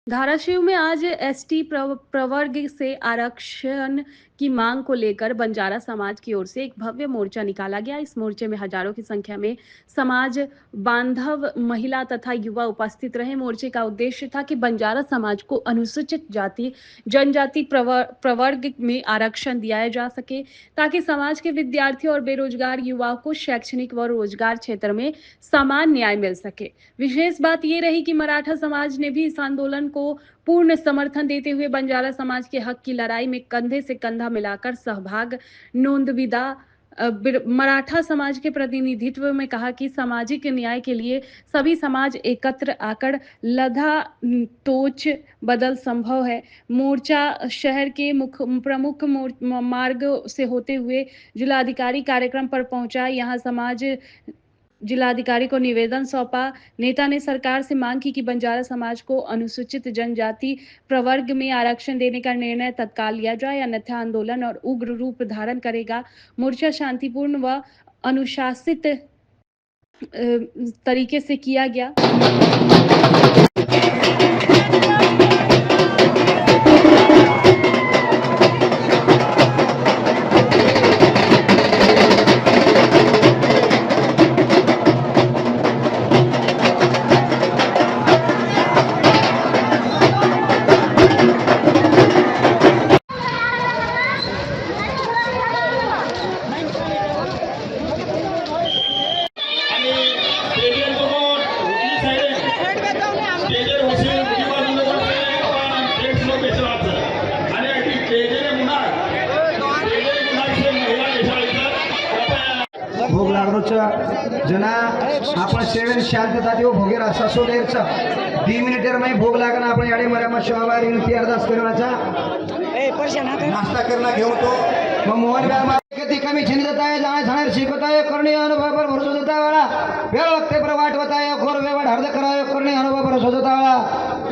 धाराशिव में आज एसटी प्रवर्ग से आरक्षण की मांग को लेकर बंजारा समाज की ओर से एक भव्य मोर्चा निकाला गया। इस मोर्चे में हजारों की संख्या में समाज बांधव, महिला तथा युवा उपस्थित रहे। मोर्चे का उद्देश्य था कि बंजारा समाज को अनुसूचित जाति जनजाति प्रवर्ग में आरक्षण दिया जा सके, ताकि समाज के विद्यार्थी और बेरोजगार युवाओं को शैक्षणिक व रोजगार क्षेत्र में समान न्याय मिल सके। विशेष बात ये रही कि मराठा समाज ने भी इस आंदोलन को पूर्ण समर्थन देते हुए बंजारा समाज के हक की लड़ाई में कंधे से कंधा मिलाकर सहभाग नोंदविदा मराठा समाज के प्रतिनिधित्व में कहा कि सामाजिक न्याय के लिए सभी समाज एकत्र आकर लधा तोच बदल संभव है। मोर्चा शहर के प्रमुख मार्ग से होते हुए जिलाधिकारी कार्यक्रम पर पहुंचा। यहां समाज जिलाधिकारी को निवेदन सौंपा। नेता ने सरकार से मांग की कि बंजारा समाज को अनुसूचित जनजाति प्रवर्ग में आरक्षण देने का निर्णय तत्काल लिया जाए, अन्यथा आंदोलन और उग्र रूप धारण करेगा। मोर्चा शांतिपूर्ण व अनुशासित तरीके से किया गया। भोग लागणोचं जना आपण सेवन शांतता देव भोगेर असो देरचा 2 मिनिटर में भोग लागण आपण याडे मर्यामा शिवाबाई विनंती अरदास करण्याचा नाश्ता करना घेऊ तो मग मोहन व्यायाम किती कमी छिन देता है जाने जाने शिकता है करणी अनुभव पर भरोसा देता है वाला वेळ वक्ते पर वाट बतायो खोर वेवड हर्द करायो करणी अनुभव पर भरोसा देता वाला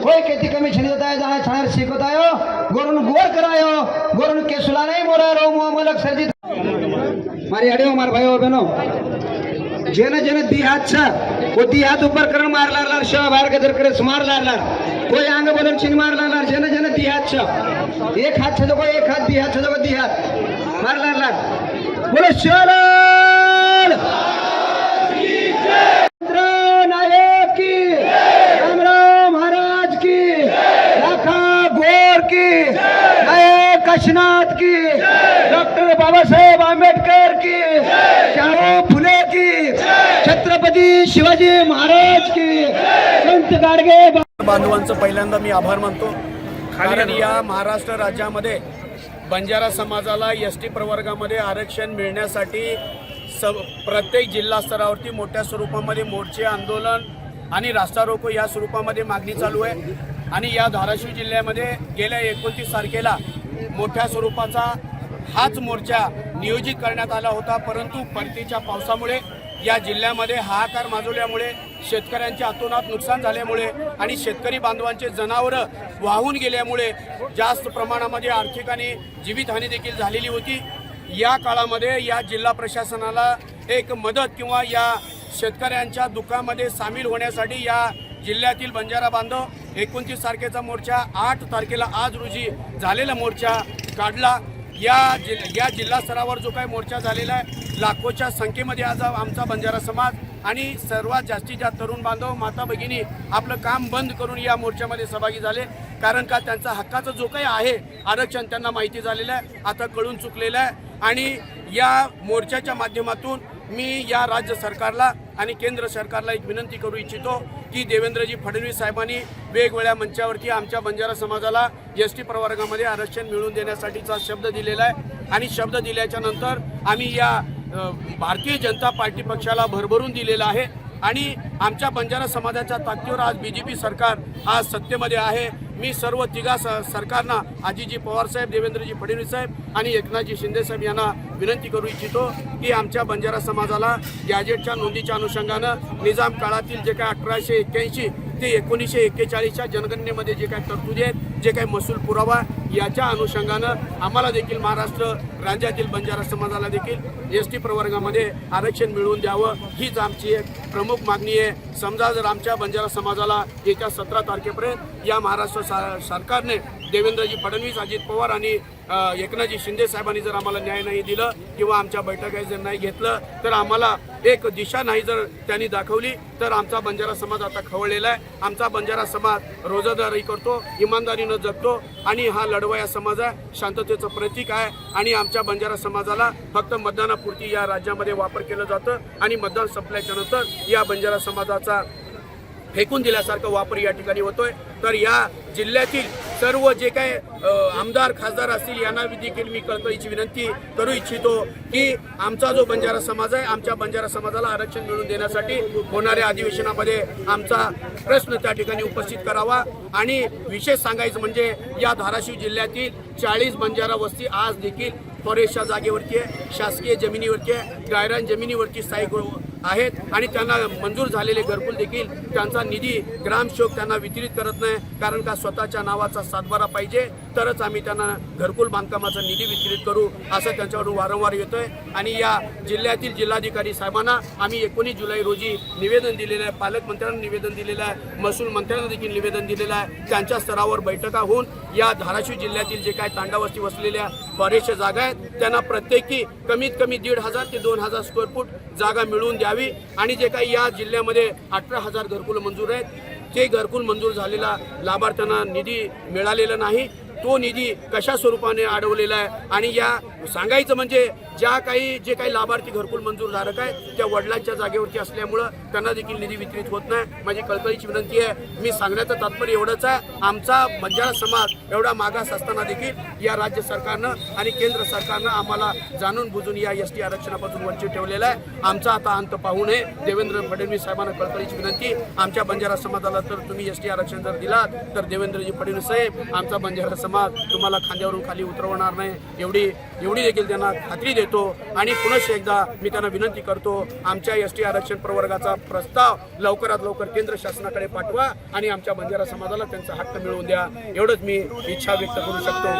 कोई किती कमी छिन देता है जाने जाने शिकता है गोरुन गोर करायो गोरुन के सुला नहीं मोरा रो मो मलक सर्जित मारी अड़े मार भाई और बहनों जेने जेने दी हाथ छा वो दी हाथ ऊपर करण मार लार लार शव बाहर के दर करे स्मार लार लार कोई आंग बोलन चिन मार लार लार जेने जेने दी हाथ छा एक हाथ छा जो कोई एक हाथ दी हाथ छा जो दी हाथ मार लार लार बोलो शरण नायक की रामराव महाराज की लाखा गोर की नायक काशीनाथ की डॉक्टर बाबा साहेब आंबेडकर की शाहू फुले की छत्रपती शिवाजी महाराज की संत गाडगे बांधवांचं पहिल्यांदा मी आभार मानतो। कारण या महाराष्ट्र राज्यामध्ये बंजारा समाजाला एसटी प्रवर्गामध्ये आरक्षण मिळण्यासाठी प्रत्येक जिल्हा स्तरावरती मोठ्या स्वरूपामध्ये मोर्चे, आंदोलन आणि रास्ता रोको या स्वरूपामध्ये मागणी चालू आहे। आणि या धाराशिव जिल्ह्यामध्ये गेल्या 29 तारखेला मोठ्या स्वरूपाचा हाच मोर्चा नियोजित करण्यात आला होता, परंतु परतीच्या पावसामुळे या जिल्ह्यामध्ये हाहाकार माजवल्यामुळे शेतकऱ्यांच्या अतोनात नुकसान झाल्यामुळे आणि शेतकरी बांधवांचे जनावरं वाहून गेल्यामुळे जास्त प्रमाणामध्ये आर्थिक आणि जीवितहानी देखील झालेली होती। या काळामध्ये या जिल्हा प्रशासनाला एक मदत किंवा या शेतकऱ्यांच्या दुःखामध्ये सामील होण्यासाठी या जिल्ह्यातील बंजारा बांधव 29 तारखेचा मोर्चा 8 तारखेला आज रोजी झालेला मोर्चा काढला। या जिल्हा स्तरावर जो काही मोर्चा झालेला आहे, लाखोच्या संख्येमध्ये आज आमचा बंजारा समाज आणि सर्वात जास्तीत जास्त तरुण बांधव, माता भगिनी आपलं काम बंद करून या मोर्चामध्ये सहभागी झाले। कारण का त्यांचा हक्काचं जो काही आहे आरक्षण त्यांना माहिती झालेलं आहे, आता कळून चुकलेलं आहे। आणि या मोर्चाच्या माध्यमातून मी या राज्य सरकारला आणि केंद्र सरकारला एक विनंती करू इच्छितो की देवेंद्रजी फडणवीस साहेबांनी वेगवेगळ्या मंचावरती आमच्या बंजारा समाजाला एसटी प्रवर्गामध्ये आरक्षण मिळवून देण्यासाठीचा शब्द दिलेला आहे। आणि शब्द दिल्याच्या नंतर आम्ही या भारतीय जनता पार्टी पक्षाला भरभरून दिलेला आहे आणि आमच्या बंजारा समाजाच्या ताकदीवर आज बीजेपी सरकार आज सत्तेमध्ये आहे। मी सर्व तिघा सरकारना अजितजी पवार साहेब, देवेंद्रजी फडणवीस साहेब आणि एकनाथजी शिंदे साहेब यांना विनंती करू इच्छितो की आमच्या बंजारा समाजाला गॅजेटच्या नोंदीच्या अनुषंगानं निजाम काळातील जे काही 1881 ते 1941च्या जनगणनेमध्ये जे काही तरतुदी आहेत जे काही महसूल पुरावा याच्या अनुषंगानं आम्हाला देखील महाराष्ट्र राज्यातील बंजारा समाजाला देखील एस.टी. प्रवर्गामध्ये आरक्षण मिळवून द्यावं हीच आमची एक प्रमुख मागणी आहे। समजा जर आमच्या बंजारा समाजाला येत्या 17 तारखेपर्यंत या महाराष्ट्र सरकारने देवेंद्रजी फडणवीस, अजित पवार आणि एकनाथजी शिंदे साहेबांनी जर आम्हाला न्याय नाही दिलं किंवा आमच्या बैठका जर नाही घेतलं तर आम्हाला एक दिशा नाही जर त्यांनी दाखवली तर आमचा बंजारा समाज आता खवळलेला आहे। आमचा बंजारा समाज रोजंदारी करतो, इमानदारीनं जगतो आणि हा लढवया समाज आहे, शांततेचं प्रतीक आहे आणि आमच्या बंजारा समाजाला फक्त मतदानापुरती या राज्यामध्ये वापर केलं जातं आणि मतदान संपल्याच्या नंतर या बंजारा समाजाचा फेकून दिल्यासारखं वापर या ठिकाणी होतोय। तर या जिल्ह्यातील सर्व जे काही आमदार खासदार असतील यांना देखील मी कळकळीची विनंती करू इच्छितो की आमचा जो बंजारा समाज आहे, आमच्या बंजारा समाजाला आरक्षण मिळवून देण्यासाठी होणाऱ्या अधिवेशनामध्ये आमचा प्रश्न त्या ठिकाणी उपस्थित करावा। आणि विशेष सांगायचं म्हणजे या धाराशिव जिल्ह्यातील 40 बंजारा वस्ती आज देखील फॉरेस्टच्या जागेवरती आहे, शासकीय जमिनीवरती आहे, गायरान जमिनीवरती स्थायिक आहेत आणि त्यांना मंजूर झालेले घरकुल देखील त्यांचा निधी ग्रामसेवक त्यांना वितरित करत नाही, कारण का स्वतःच्या नावाचा सातबारा पाहिजे तरच आम्ही त्यांना घरकुल बांधकामाचा निधी वितरित करू असं त्यांच्यावरून वारंवार येतोय। आणि या जिल्ह्यातील जिल्हाधिकारी साहेबांना आम्ही 19 जुलै रोजी निवेदन दिलेलं आहे, पालकमंत्र्यांना निवेदन दिलेलं आहे, महसूल मंत्र्यांना देखील निवेदन दिलेलं आहे। त्यांच्या स्तरावर बैठका होऊन या धाराशिव जिल्ह्यातील जे काय तांडावस्ती वसलेल्या फॉरेस्टच्या जागा आहेत त्यांना प्रत्येकी कमीत कमी 1,500 ते 2,000 स्क्वेअर फूट जागा मिळवून द्यावी आणि जे काही या जिल्ह्यामध्ये 18,000 घरकुल मंजूर आहेत ते घरकुल मंजूर झालेला लाभार्थ्यांना निधी मिळालेला नाही, तो निधी कशा स्वरूपाने अडवलेला आहे आणि या सांगायचं म्हणजे जे काही लाभार्थी घरकुल मंजूरधारक आहेत त्या वडिलांच्या जागेवरती असल्यामुळं त्यांना देखील निधी वितरित होत नाही। माझी कळकळीची विनंती आहे, मी सांगण्याचं तात्पर्य एवढंच आहे, आमचा बंजारा समाज एवढा मागास असताना देखील या राज्य सरकारनं आणि केंद्र सरकारनं आम्हाला जाणून बुजून या एस.टी. आरक्षणापासून वंचित ठेवलेला आहे। आमचा आता अंत पाहू नये। देवेंद्र फडणवीस साहेबांना कळकळीची विनंती, आमच्या बंजारा समाजाला तर तुम्ही एस.टी. आरक्षण जर दिलात तर देवेंद्रजी फडणवीस साहेब आमचा बंजारा समाज तुम्हाला खांद्यावरून खाली उतरवणार नाही एवढी देखील त्यांना खात्री देतो। आणि पुनश्च एकदा मी त्यांना विनंती करतो, आमच्या एस.टी. आरक्षण प्रवर्गाचा प्रस्ताव लवकरात लवकर केंद्र शासनाकडे पाठवा आणि आमच्या बंजारा समाजाला त्यांचा हक्क मिळवून द्या, एवढंच मी इच्छा व्यक्त करू शकतो।